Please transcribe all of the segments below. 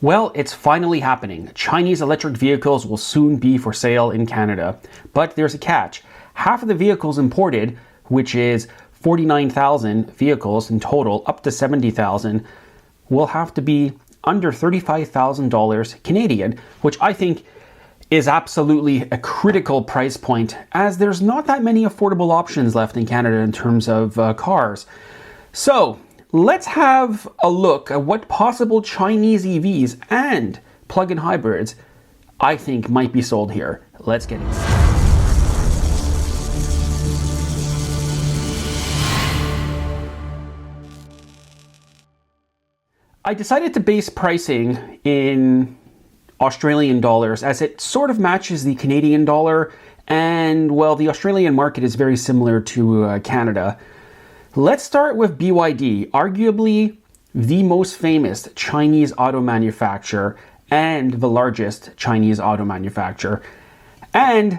Well, it's finally happening. Chinese electric vehicles will soon be for sale in Canada. But there's a catch. Half of the vehicles imported, which is 49,000 vehicles in total, up to 70,000, will have to be under $35,000 Canadian, which I think is absolutely a critical price point, as there's not that many affordable options left in Canada in terms of cars. So let's have a look at what possible Chinese EVs and plug-in hybrids I think might be sold here. Let's get it. I decided to base pricing in Australian dollars as it sort of matches the Canadian dollar, and well, the Australian market is very similar to Canada. Let's start with BYD, arguably the most famous Chinese auto manufacturer and the largest Chinese auto manufacturer, and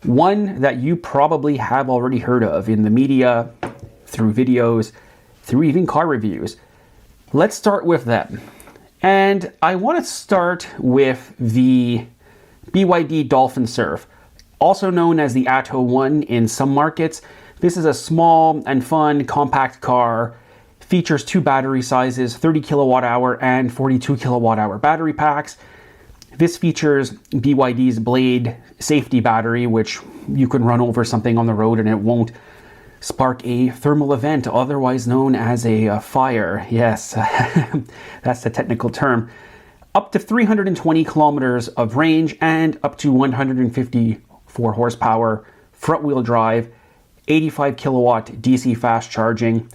one that you probably have already heard of in the media, through videos, through even car reviews. Let's start with them. And I want to start with the BYD Dolphin Surf, also known as the Atto 1 in some markets. This is a small and fun compact car, features two battery sizes, 30 kilowatt hour and 42 kilowatt hour battery packs. This features BYD's Blade safety battery, which you can run over something on the road and it won't spark a thermal event, otherwise known as a fire. Yes, that's the technical term. Up to 320 kilometers of range and up to 154 horsepower, front-wheel drive, 85 kilowatt DC fast charging.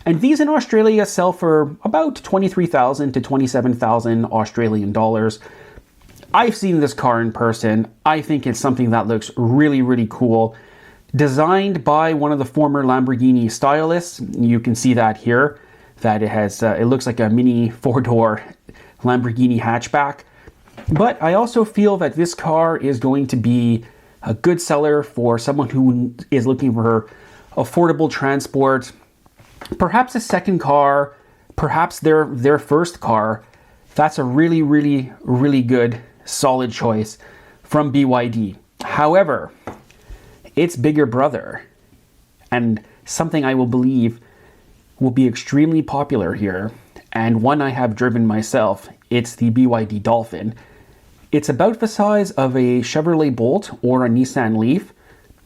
And these in Australia sell for about 23,000 to 27,000 Australian dollars. I've seen this car in person. I think it's something that looks really, really cool. Designed by one of the former Lamborghini stylists. You can see that here, that it has, it looks like a mini four-door Lamborghini hatchback. But I also feel that this car is going to be a good seller for someone who is looking for affordable transport, perhaps a second car, perhaps their first car. That's a really, really, really good, solid choice from BYD. However, its bigger brother, and something I will believe will be extremely popular here, and one I have driven myself, it's the BYD Dolphin. It's about the size of a Chevrolet Bolt or a Nissan Leaf,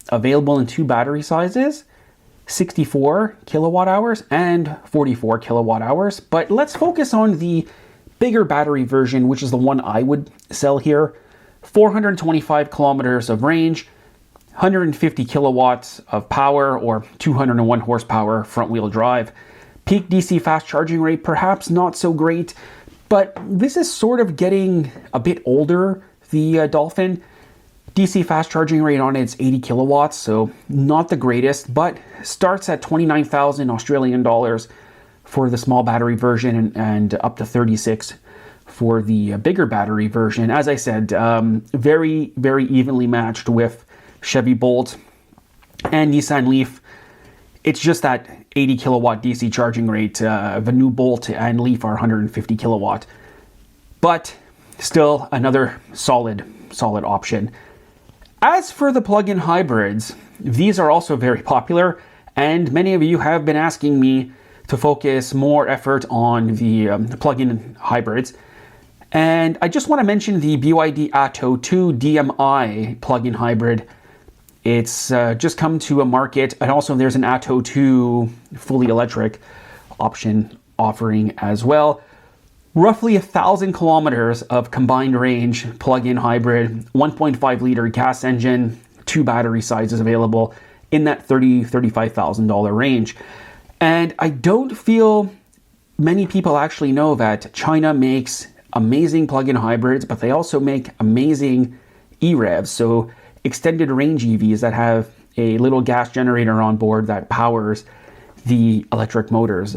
available in two battery sizes, 64 kilowatt hours and 44 kilowatt hours. But let's focus on the bigger battery version, which is the one I would sell here. 425 kilometers of range, 150 kilowatts of power or 201 horsepower front-wheel drive. Peak DC fast charging rate, perhaps not so great, but this is sort of getting a bit older, the Dolphin. DC fast charging rate on it's 80 kilowatts, so not the greatest, but starts at 29,000 Australian dollars for the small battery version and up to 36 for the bigger battery version. As I said, very, very evenly matched with Chevy Bolt and Nissan Leaf. It's just that 80 kilowatt DC charging rate. The new Bolt and Leaf are 150 kilowatt, but still another solid option. As for the plug-in hybrids, these are also very popular, and many of you have been asking me to focus more effort on the plug-in hybrids. And I just want to mention the BYD Atto 2 DMI plug-in hybrid. It's just come to a market, and also there's an Atto 2 fully electric option offering as well. Roughly 1,000 kilometers of combined range plug-in hybrid, 1.5 liter gas engine, two battery sizes available in that $35,000 range. And I don't feel many people actually know that China makes amazing plug-in hybrids, but they also make amazing EREVs, so extended range EVs that have a little gas generator on board that powers the electric motors.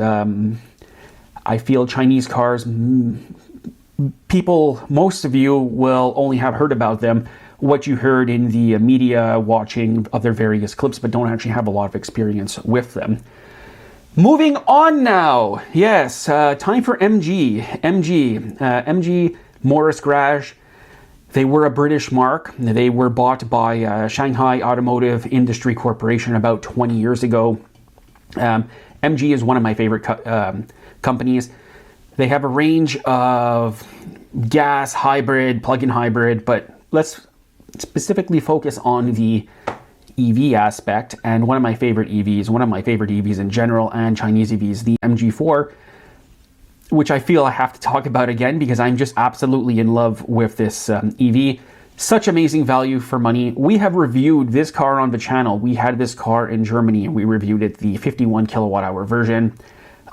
I feel Chinese cars, most of you will only have heard about them, what you heard in the media, watching other various clips, but don't actually have a lot of experience with them. Moving on now. Yes, time for MG. MG Morris Garage. They were a British marque. They were bought by Shanghai Automotive Industry Corporation about 20 years ago. MG is one of my favorite companies. They have a range of gas, hybrid, plug-in hybrid, but let's specifically focus on the EV aspect. And one of my favorite EVs in general, and Chinese EVs, the MG4, which I feel I have to talk about again because I'm just absolutely in love with this EV. Such amazing value for money. We have reviewed this car on the channel. We had this car in Germany and we reviewed it, the 51 kilowatt hour version.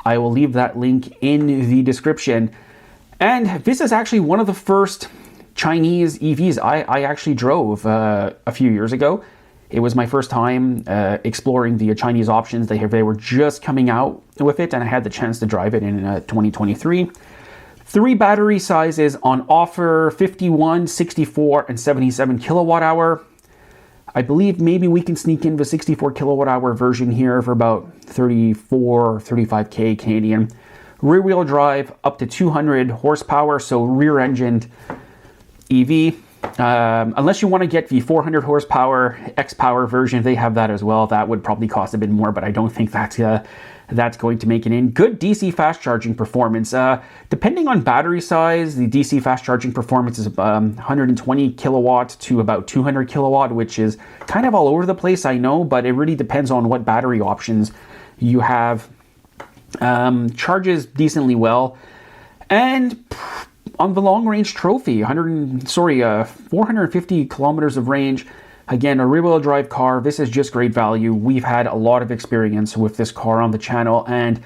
I will leave that link in the description. And this is actually one of the first Chinese EVs I actually drove a few years ago. It was my first time exploring the Chinese options. They were just coming out with it, and I had the chance to drive it in 2023. 3 battery sizes on offer: 51, 64, and 77 kilowatt hour. I believe maybe we can sneak in the 64 kilowatt hour version here for about 34, 35K Canadian. Rear wheel drive up to 200 horsepower, so rear engined EV. Unless you want to get the 400 horsepower X-Power version, they have that as well. That would probably cost a bit more, but I don't think that's going to make it in. Good DC fast charging performance. Depending on battery size, the DC fast charging performance is 120 kilowatt to about 200 kilowatt, which is kind of all over the place, I know, but it really depends on what battery options you have. Charges decently well. And on the long range trophy, 450 kilometers of range. Again, a rear wheel drive car. This is just great value. We've had a lot of experience with this car on the channel, and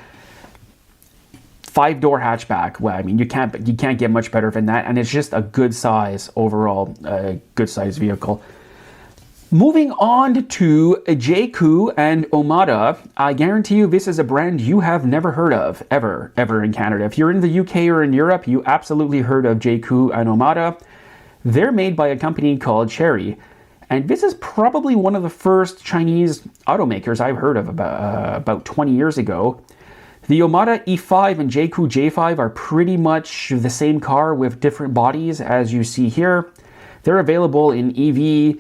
5-door hatchback. Well, I mean, you can't get much better than that, and it's just a good size overall, good size vehicle. Moving on to Jaecoo and Omoda. I guarantee you this is a brand you have never heard of, ever in Canada. If you're in the UK or in Europe, you absolutely heard of Jaecoo and Omoda. They're made by a company called Chery. And this is probably one of the first Chinese automakers I've heard of about 20 years ago. The Omoda E5 and Jaecoo J5 are pretty much the same car with different bodies, as you see here. They're available in EV,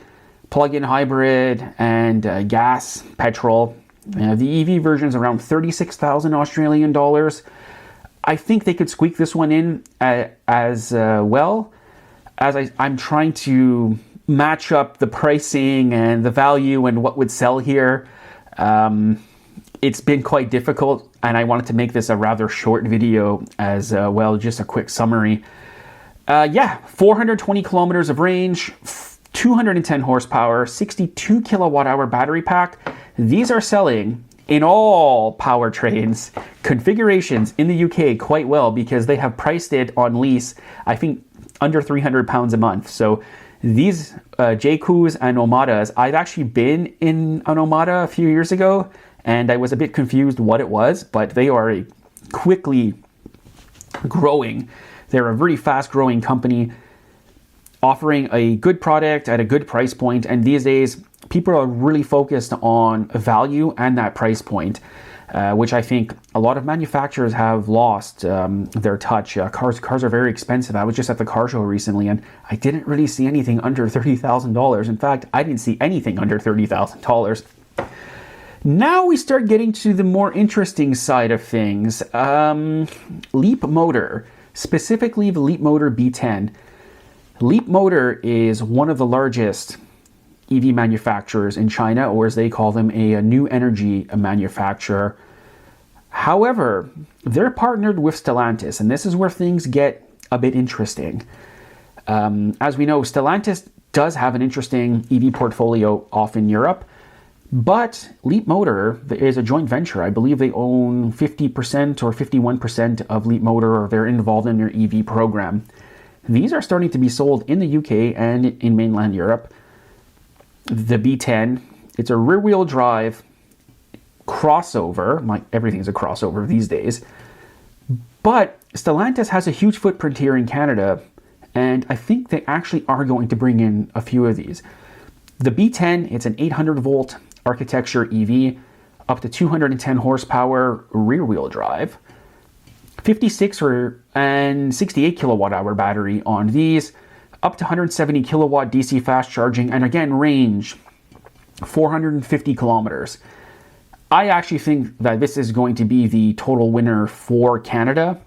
plug-in hybrid, and gas, petrol. The EV version is around 36,000 Australian dollars. I think they could squeak this one in as well, as I'm trying to match up the pricing and the value and what would sell here. It's been quite difficult, and I wanted to make this a rather short video as well, just a quick summary. 420 kilometers of range, 210 horsepower, 62 kilowatt hour battery pack. These are selling in all powertrains configurations in the UK quite well because they have priced it on lease, I think, under £300 a month. So these Jaekoos and Omodas, I've actually been in an Omoda a few years ago, and I was a bit confused what it was, but they are quickly growing. They're a really fast growing company, offering a good product at a good price point, and these days people are really focused on value and that price point, which I think a lot of manufacturers have lost their touch. Cars are very expensive. I was just at the car show recently, and I didn't really see anything under $30,000. In fact, I didn't see anything under $30,000. Now we start getting to the more interesting side of things. Leapmotor, specifically the Leapmotor B10. Leapmotor is one of the largest EV manufacturers in China, or as they call them, a new energy manufacturer. However, they're partnered with Stellantis, and this is where things get a bit interesting. As we know, Stellantis does have an interesting EV portfolio off in Europe, but Leapmotor is a joint venture. I believe they own 50% or 51% of Leapmotor, or they're involved in their EV program. These are starting to be sold in the UK and in mainland Europe. The B10, it's a rear-wheel drive crossover. Everything's a crossover these days. But Stellantis has a huge footprint here in Canada, and I think they actually are going to bring in a few of these. The B10, it's an 800-volt architecture EV, up to 210 horsepower rear-wheel drive, 56 and 68 kilowatt hour battery on these, up to 170 kilowatt DC fast charging, and again, range 450 kilometers. I actually think that this is going to be the total winner for Canada.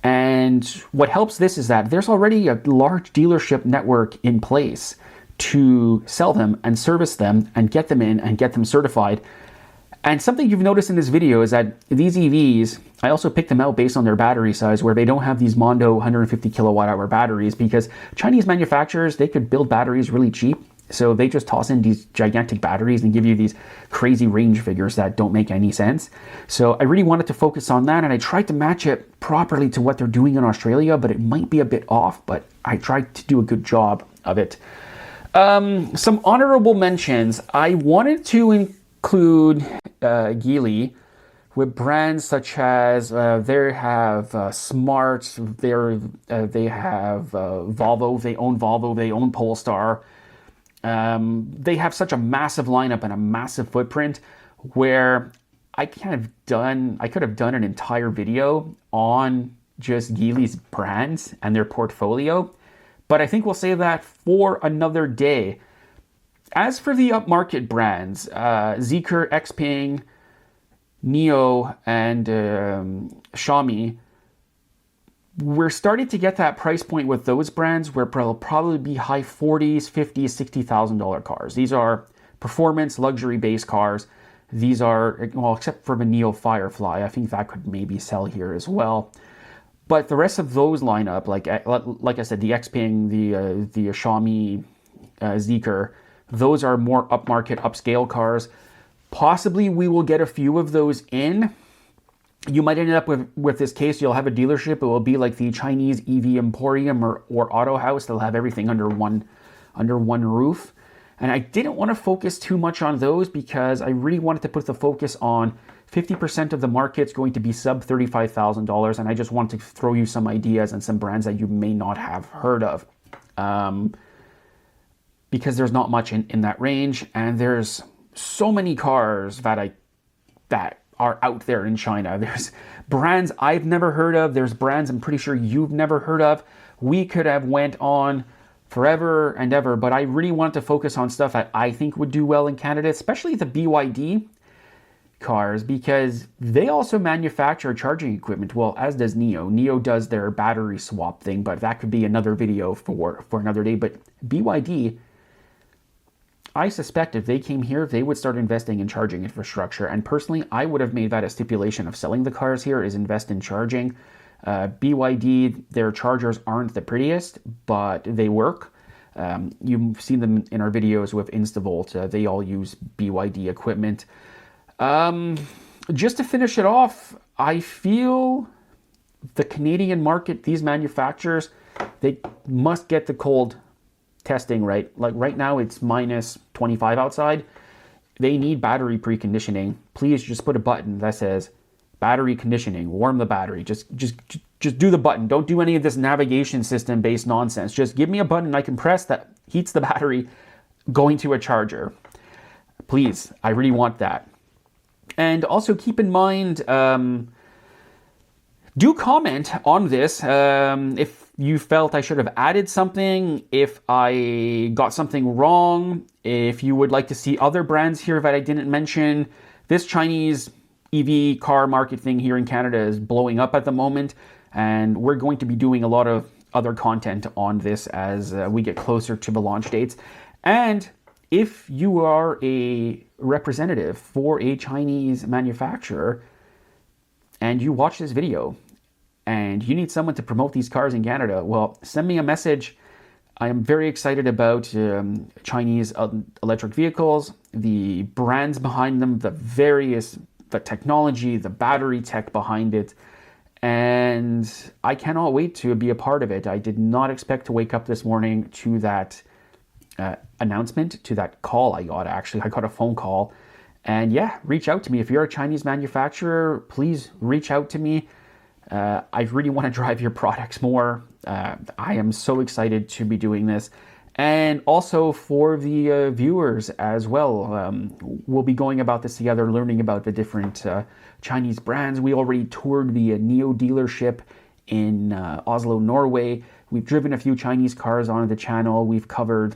And what helps this is that there's already a large dealership network in place to sell them and service them and get them in and get them certified. And something you've noticed in this video is that these EVs, I also picked them out based on their battery size, where they don't have these Mondo 150 kilowatt hour batteries, because Chinese manufacturers, they could build batteries really cheap. So they just toss in these gigantic batteries and give you these crazy range figures that don't make any sense. So I really wanted to focus on that, and I tried to match it properly to what they're doing in Australia, but it might be a bit off, but I tried to do a good job of it. Some honorable mentions. I wanted to include Geely with brands such as they have Smart, they have Volvo, they own Volvo, they own Polestar. They have such a massive lineup and a massive footprint where I could have done an entire video on just Geely's brands and their portfolio, but I think we'll save that for another day. As for the upmarket brands, Zeekr, Xpeng, Nio, and Xiaomi, we're starting to get that price point with those brands where it'll probably be high 40s, 50s, $60,000 cars. These are performance, luxury-based cars. These are, well, except for the Neo Firefly, I think that could maybe sell here as well. But the rest of those lineup, like I said, the Xpeng, the Xiaomi, Zeekr, those are more upmarket, upscale cars. Possibly we will get a few of those in. You might end up with this case, you'll have a dealership, it will be like the Chinese EV Emporium or Auto House. They'll have everything under one roof. And I didn't want to focus too much on those because I really wanted to put the focus on 50% of the market's going to be sub $35,000. And I just wanted to throw you some ideas and some brands that you may not have heard of. Because there's not much in that range. And there's so many cars that are out there in China. There's brands I've never heard of. There's brands I'm pretty sure you've never heard of. We could have went on forever and ever, but I really want to focus on stuff that I think would do well in Canada, especially the BYD cars, because they also manufacture charging equipment. Well, as does Nio. Nio does their battery swap thing, but that could be another video for another day. But BYD, I suspect if they came here, they would start investing in charging infrastructure. And personally, I would have made that a stipulation of selling the cars here is invest in charging. BYD, their chargers aren't the prettiest, but they work. You've seen them in our videos with InstaVolt. They all use BYD equipment. Just to finish it off, I feel the Canadian market, these manufacturers, they must get the cold testing right. Like right now it's minus 25 outside. They need battery preconditioning. Please just put a button that says battery conditioning, warm the battery. Just do the button. Don't do any of this navigation system based nonsense. Just give me a button I can press that heats the battery going to a charger. Please, I really want that. And also keep in mind, do comment on this if you felt I should have added something, if I got something wrong, if you would like to see other brands here that I didn't mention. This Chinese EV car market thing here in Canada is blowing up at the moment, and we're going to be doing a lot of other content on this as we get closer to the launch dates. And if you are a representative for a Chinese manufacturer and you watch this video and you need someone to promote these cars in Canada, well, send me a message. I am very excited about Chinese electric vehicles, the brands behind them, the technology, the battery tech behind it. And I cannot wait to be a part of it. I did not expect to wake up this morning to that announcement, to that call I got. Actually, I got a phone call. And yeah, reach out to me. If you're a Chinese manufacturer, please reach out to me. I really want to drive your products more. I am so excited to be doing this. And also for the viewers as well, we'll be going about this together, learning about the different Chinese brands. We already toured the Neo dealership in Oslo, Norway. We've driven a few Chinese cars onto the channel. We've covered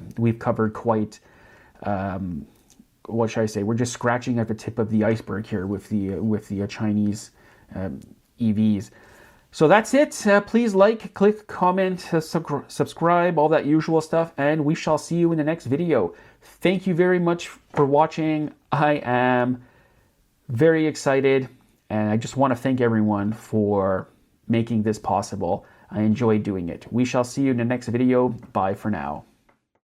quite, what should I say? We're just scratching at the tip of the iceberg here with the Chinese EVs. So that's it. Please like, click, comment, subscribe, all that usual stuff, and we shall see you in the next video. Thank you very much for watching. I am very excited, and I just want to thank everyone for making this possible. I enjoy doing it. We shall see you in the next video. Bye for now.